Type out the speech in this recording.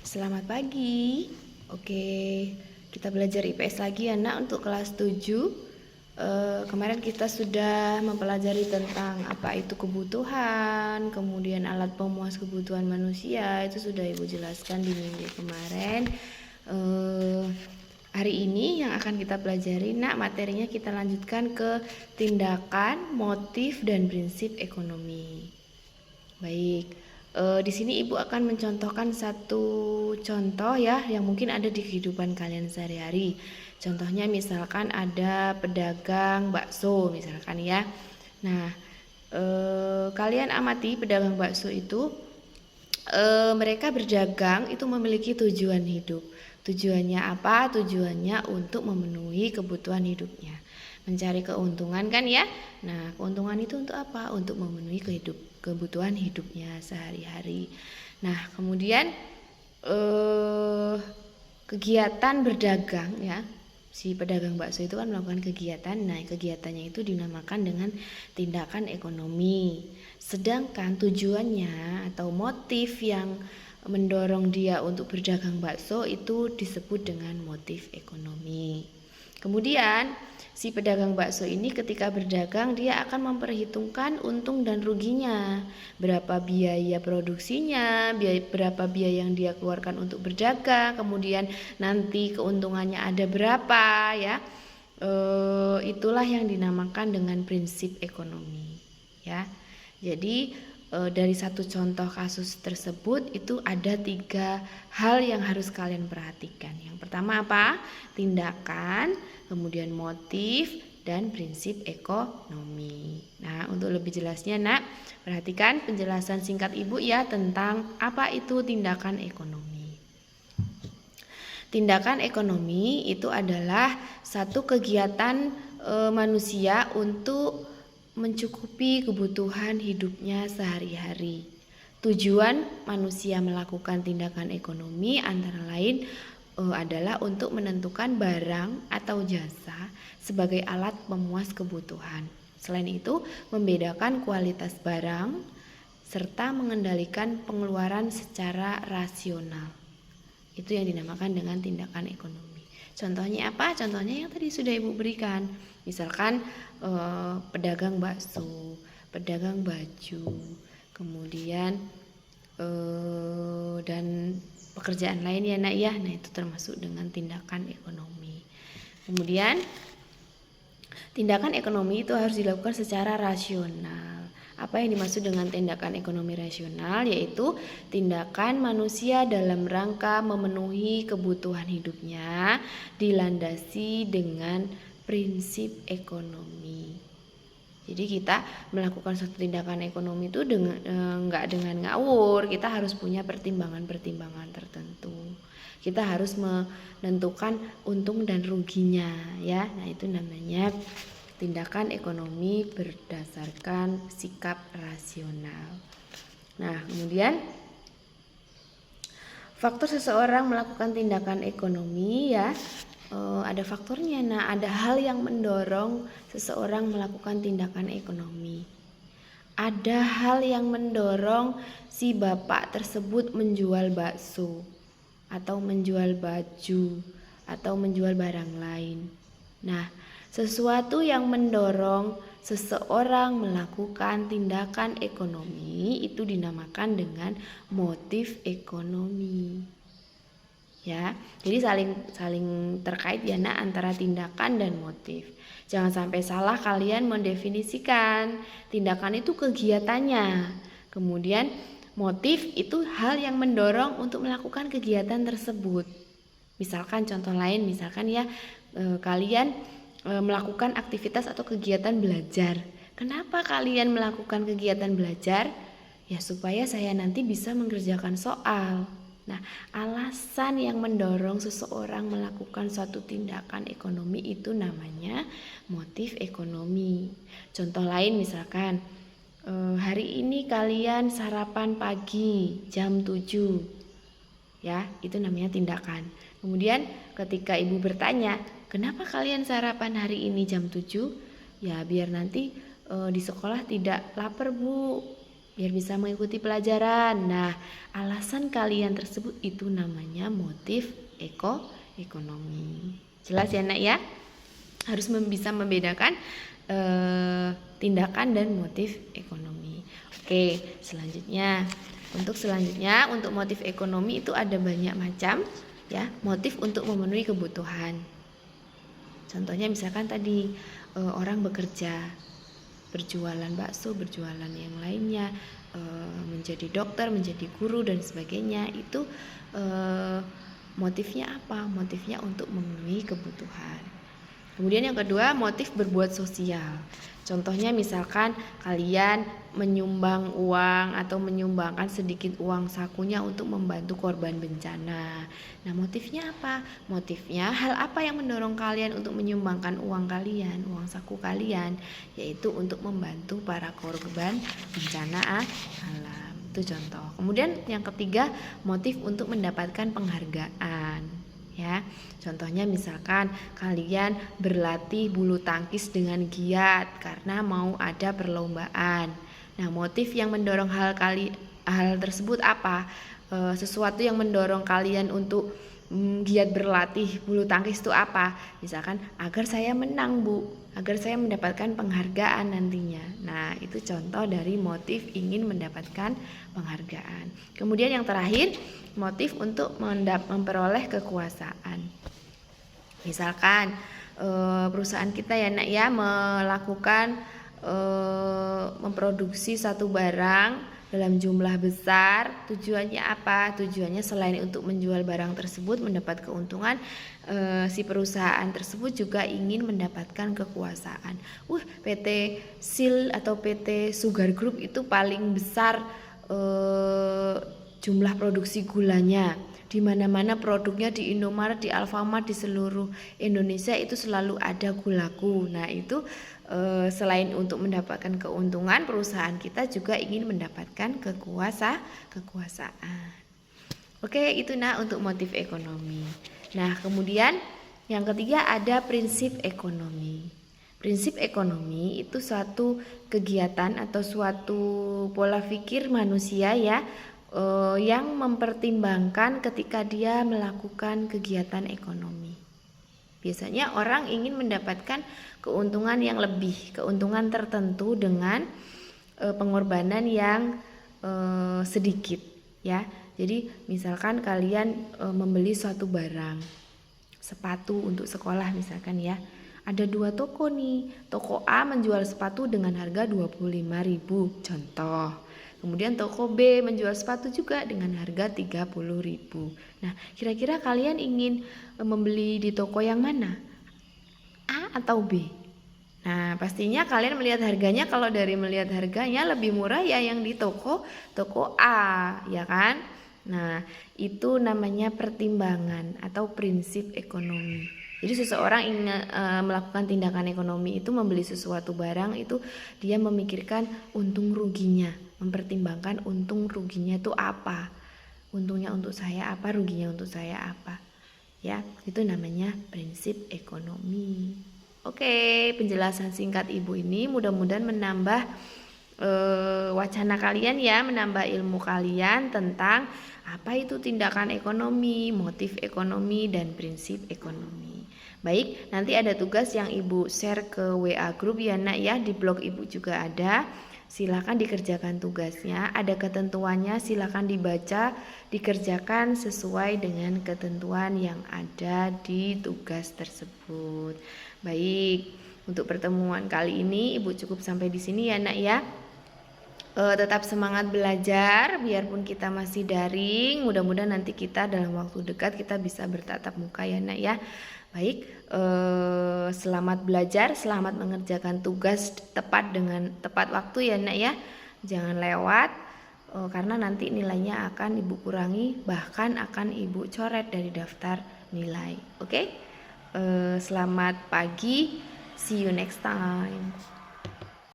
Selamat pagi. Oke, kita belajar IPS lagi ya nak untuk kelas 7. Kemarin kita sudah mempelajari tentang apa itu kebutuhan, kemudian alat pemuas kebutuhan manusia, itu sudah Ibu jelaskan di minggu kemarin. Hari ini yang akan kita pelajari nak, materinya kita lanjutkan ke tindakan, motif, dan prinsip ekonomi. Baik. Di sini Ibu akan mencontohkan satu contoh ya yang mungkin ada di kehidupan kalian sehari-hari. Contohnya misalkan ada pedagang bakso misalkan ya. Nah, kalian amati pedagang bakso itu mereka berdagang itu memiliki tujuan hidup. Tujuannya apa? Tujuannya untuk memenuhi kebutuhan hidupnya. Mencari keuntungan kan ya. Nah, keuntungan itu untuk apa? Untuk memenuhi kebutuhan hidupnya sehari-hari. Nah, kemudian kegiatan berdagang ya. Si pedagang bakso itu kan melakukan kegiatan. Nah, kegiatannya itu dinamakan dengan tindakan ekonomi. Sedangkan tujuannya atau motif yang mendorong dia untuk berdagang bakso itu disebut dengan motif ekonomi. Kemudian si pedagang bakso ini ketika berdagang dia akan memperhitungkan untung dan ruginya, berapa biaya produksinya, berapa biaya yang dia keluarkan untuk berdagang, kemudian nanti keuntungannya ada berapa ya. Itulah yang dinamakan dengan prinsip ekonomi ya. Jadi dari satu contoh kasus tersebut itu ada 3 hal yang harus kalian perhatikan. Yang pertama apa? Tindakan, kemudian motif, dan prinsip ekonomi. Nah, untuk lebih jelasnya nak, perhatikan penjelasan singkat Ibu ya tentang apa itu tindakan ekonomi. Tindakan ekonomi itu adalah satu kegiatan manusia untuk mencukupi kebutuhan hidupnya sehari-hari. Tujuan manusia melakukan tindakan ekonomi antara lain adalah untuk menentukan barang atau jasa sebagai alat pemuas kebutuhan. Selain itu, membedakan kualitas barang serta mengendalikan pengeluaran secara rasional. Itu yang dinamakan dengan tindakan ekonomi. Contohnya apa? Contohnya yang tadi sudah Ibu berikan. Misalkan pedagang bakso, pedagang baju, kemudian dan pekerjaan lain ya nak ya. Nah, itu termasuk dengan tindakan ekonomi. Kemudian tindakan ekonomi itu harus dilakukan secara rasional. Apa yang dimaksud dengan tindakan ekonomi rasional? Yaitu tindakan manusia dalam rangka memenuhi kebutuhan hidupnya dilandasi dengan prinsip ekonomi. Jadi kita melakukan suatu tindakan ekonomi itu enggak dengan ngawur. Kita harus punya pertimbangan-pertimbangan tertentu. Kita harus menentukan untung dan ruginya ya. Nah, itu namanya tindakan ekonomi berdasarkan sikap rasional. Nah, kemudian faktor seseorang melakukan tindakan ekonomi ya, ada faktornya. Nah, ada hal yang mendorong seseorang melakukan tindakan ekonomi. Ada hal yang mendorong si bapak tersebut menjual bakso atau menjual baju atau menjual barang lain. Nah, sesuatu yang mendorong seseorang melakukan tindakan ekonomi itu dinamakan dengan motif ekonomi. Ya, jadi saling terkait ya nak antara tindakan dan motif. Jangan sampai salah kalian mendefinisikan tindakan itu kegiatannya. Kemudian motif itu hal yang mendorong untuk melakukan kegiatan tersebut. Misalkan contoh lain, misalkan ya kalian melakukan aktivitas atau kegiatan belajar. Kenapa kalian melakukan kegiatan belajar? Ya supaya saya nanti bisa mengerjakan soal. Nah, alasan yang mendorong seseorang melakukan suatu tindakan ekonomi itu namanya motif ekonomi. Contoh lain misalkan, hari ini kalian sarapan pagi jam 7. Ya, itu namanya tindakan. Kemudian ketika ibu bertanya, kenapa kalian sarapan hari ini jam 7? Ya biar nanti di sekolah tidak lapar bu. biar bisa mengikuti pelajaran. Nah, alasan kalian tersebut itu namanya motif ekonomi. Jelas ya nak ya? Harus bisa membedakan tindakan dan motif ekonomi. Oke, selanjutnya untuk motif ekonomi itu ada banyak macam ya, motif untuk memenuhi kebutuhan. Contohnya misalkan tadi orang bekerja, berjualan bakso, berjualan yang lainnya, menjadi dokter, menjadi guru dan sebagainya. Itu motifnya apa? Motifnya untuk memenuhi kebutuhan. Kemudian yang kedua, motif berbuat sosial. Contohnya misalkan kalian menyumbang uang atau menyumbangkan sedikit uang sakunya untuk membantu korban bencana. Nah, motifnya apa? Motifnya hal apa yang mendorong kalian untuk menyumbangkan uang kalian, uang saku kalian, yaitu untuk membantu para korban bencana alam. Itu contoh. Kemudian yang ketiga, motif untuk mendapatkan penghargaan. Ya, contohnya misalkan kalian berlatih bulu tangkis dengan giat karena mau ada perlombaan. Nah, motif yang mendorong hal tersebut apa? Sesuatu yang mendorong kalian untuk giat berlatih bulu tangkis itu apa? Misalkan agar saya menang, Bu, agar saya mendapatkan penghargaan nantinya. Nah, itu contoh dari motif ingin mendapatkan penghargaan. Kemudian yang terakhir, motif untuk memperoleh kekuasaan. Misalkan perusahaan kita ya nak ya melakukan memproduksi satu barang dalam jumlah besar. Tujuannya apa? Tujuannya selain untuk menjual barang tersebut mendapat keuntungan, si perusahaan tersebut juga ingin mendapatkan kekuasaan. PT SIL atau PT Sugar Group itu paling besar jumlah produksi gulanya. Di mana-mana produknya, di Indomaret, di Alfamart, di seluruh Indonesia itu selalu ada gulaku. Nah, itu selain untuk mendapatkan keuntungan, perusahaan kita juga ingin mendapatkan kekuasaan. Oke, itu nah untuk motif ekonomi. Nah, kemudian yang ketiga ada prinsip ekonomi. Prinsip ekonomi itu suatu kegiatan atau suatu pola pikir manusia ya, yang mempertimbangkan ketika dia melakukan kegiatan ekonomi. Biasanya orang ingin mendapatkan keuntungan yang lebih, keuntungan tertentu dengan pengorbanan yang sedikit ya. Jadi misalkan kalian membeli suatu barang, sepatu untuk sekolah misalkan ya. Ada 2 toko nih. Toko A menjual sepatu dengan harga 25.000, contoh. Kemudian toko B menjual sepatu juga dengan harga 30.000. Nah, kira-kira kalian ingin membeli di toko yang mana? A atau B? Nah, pastinya kalian melihat harganya, kalau dari melihat harganya lebih murah ya yang di toko A, ya kan? Nah, itu namanya pertimbangan atau prinsip ekonomi. Jadi seseorang ingin melakukan tindakan ekonomi itu membeli sesuatu barang itu dia memikirkan untung ruginya, mempertimbangkan untung ruginya itu apa, untungnya untuk saya apa, ruginya untuk saya apa, ya itu namanya prinsip ekonomi. Oke, penjelasan singkat ibu ini mudah-mudahan menambah wacana kalian ya, menambah ilmu kalian tentang apa itu tindakan ekonomi, motif ekonomi, dan prinsip ekonomi. Baik, nanti ada tugas yang ibu share ke WA group ya nak ya, di blog ibu juga ada. Silakan dikerjakan tugasnya, ada ketentuannya, silakan dibaca, dikerjakan sesuai dengan ketentuan yang ada di tugas tersebut. Baik, untuk pertemuan kali ini ibu cukup sampai di sini ya nak ya. Tetap semangat belajar biarpun kita masih daring, mudah-mudahan nanti kita dalam waktu dekat kita bisa bertatap muka ya nak ya. Baik, selamat belajar, selamat mengerjakan tugas tepat waktu ya nak ya. Jangan lewat, karena nanti nilainya akan ibu kurangi, bahkan akan ibu coret dari daftar nilai. Oke, selamat pagi, see you next time.